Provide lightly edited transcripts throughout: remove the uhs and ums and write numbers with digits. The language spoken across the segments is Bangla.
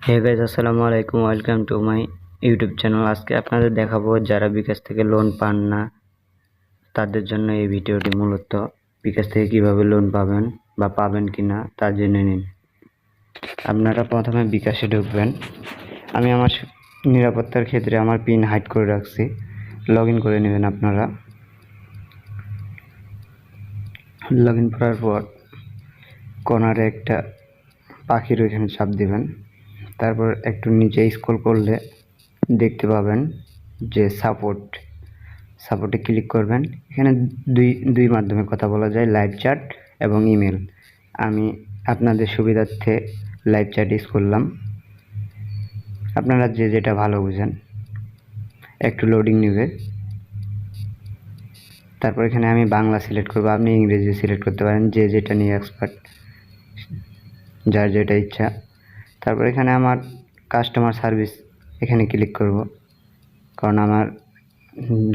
হে গাইজ, আসসালামু আলাইকুম। Welcome to my YouTube channel. আজকে আপনাদের দেখাবো যারা বিকাশ থেকে লোন পান না তাদের জন্য এই ভিডিওটি। মূলত বিকাশ থেকে কিভাবে লোন পাবেন বা পাবেন কিনা তা জেনে নিন। আপনারা প্রথমে বিকাশে ঢুকবেন। আমি আমার নিরাপত্তার ক্ষেত্রে আমার পিন হাইড করে রাখছি। লগ ইন করে নেবেন আপনারা। লগ ইন করার পর কর্নারে একটা পাখির ওইখানে চাপ দিবেন। তারপর একটু নিচে স্ক্রল করলে দেখতে পাবেন যে সাপোর্টে ক্লিক করবেন। এখানে দুই মাধ্যমে কথা বলা যায়, লাইভ চ্যাট এবং ইমেল। আমি আপনাদের সুবিধার্থে লাইভ চ্যাট ইউজ করলাম। আপনারা যে যেটা ভালো বুঝেন। একটু লোডিং নেবে। তারপর এখানে আমি বাংলা সিলেক্ট করব, আপনি ইংরেজি সিলেক্ট করতে পারেন, যে যেটা নিয়ে এক্সপার্ট, যার যেটা ইচ্ছা। তারপর এখানে আমার কাস্টমার সার্ভিস এখানে ক্লিক করব, কারণ আমার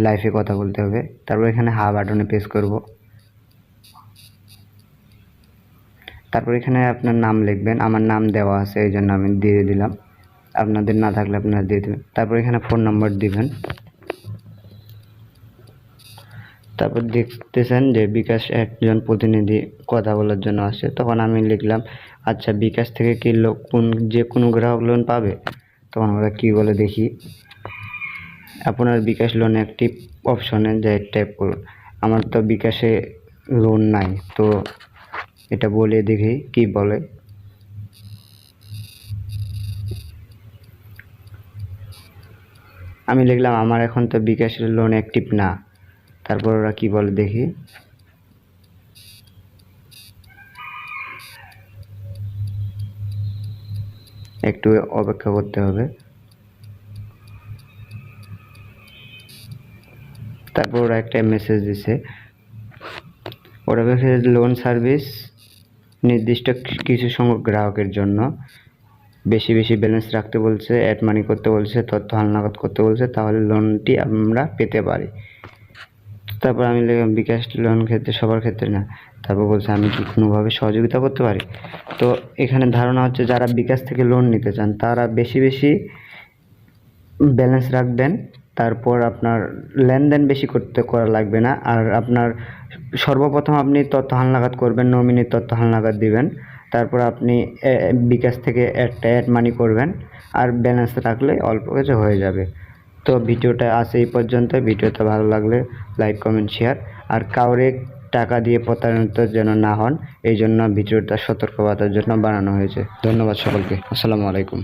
লাইফে কথা বলতে হবে। তারপর এখানে হা বাটনে প্রেস করব। তারপর এখানে আপনার নাম লিখবেন। আমার নাম দেওয়া আছে, এই জন্য আমি দিয়ে দিলাম। আপনাদের না থাকলে আপনারা দিয়ে দেবেন। তারপর এখানে ফোন নম্বর দিবেন। তারপর দেখতেছেন যে বিকাশ একজন প্রতিনিধি কথা বলার জন্য আসে। তখন আমি লিখলাম, আচ্ছা বিকাশ থেকে কি যে কোনো গ্রাহক লোন পাবে? তখন আমরা কি বলে দেখি। আপনার বিকাশ লোন অ্যাক্টিভ অপশনে যে ট্যাপ করুন। আমার তো বিকাশে লোন নাই, তো এটা বলে দেখি কি বলে। আমি লিখলাম আমার এখন তো বিকাশের লোন অ্যাক্টিভ না। তারপর ওরা কি বলে দেখি। একটু অপেক্ষা করতে হবে। তারপর ওরা একটা মেসেজ দিছে। ওরা বলছে লোন সার্ভিস নির্দিষ্ট কিছু সংখ্যক গ্রাহকের জন্য। বেশি ব্যালেন্স রাখতে বলছে, অ্যাড মানি করতে বলছে, তথ্য হালনাগাদ করতে বলছে, তাহলে লোনটি আমরা পেতে পারি। তারপর আমি লিখলাম বিকাশ লোন ক্ষেত্রে সবার ক্ষেত্রে না। তারপর বলছে আমি কি কোনোভাবে সহযোগিতা করতে পারি। তো এখানে ধারণা হচ্ছে যারা বিকাশ থেকে লোন নিতে চান তারা বেশি ব্যালেন্স রাখবেন। তারপর আপনার লেনদেন বেশি করা লাগবে না। আর আপনার সর্বপ্রথম আপনি তথ্য হালনাগাদ করবেন, নমিনির তথ্য হালনাগাদ দিবেন। তারপর আপনি বিকাশ থেকে একটা অ্যাড মানি করবেন, আর ব্যালেন্স রাখলে অল্প কিছু হয়ে যাবে। তো ভিডিওটা আছে এই পর্যন্ত। ভিডিওটা ভালো লাগলে লাইক, কমেন্ট, শেয়ার। আর কাউরে টাকা দিয়ে প্রতারিত যেন না হন, এই জন্য ভিডিওটা সতর্কবার্তার জন্য বানানো হয়েছে। ধন্যবাদ সকলকে। আসসালামু আলাইকুম।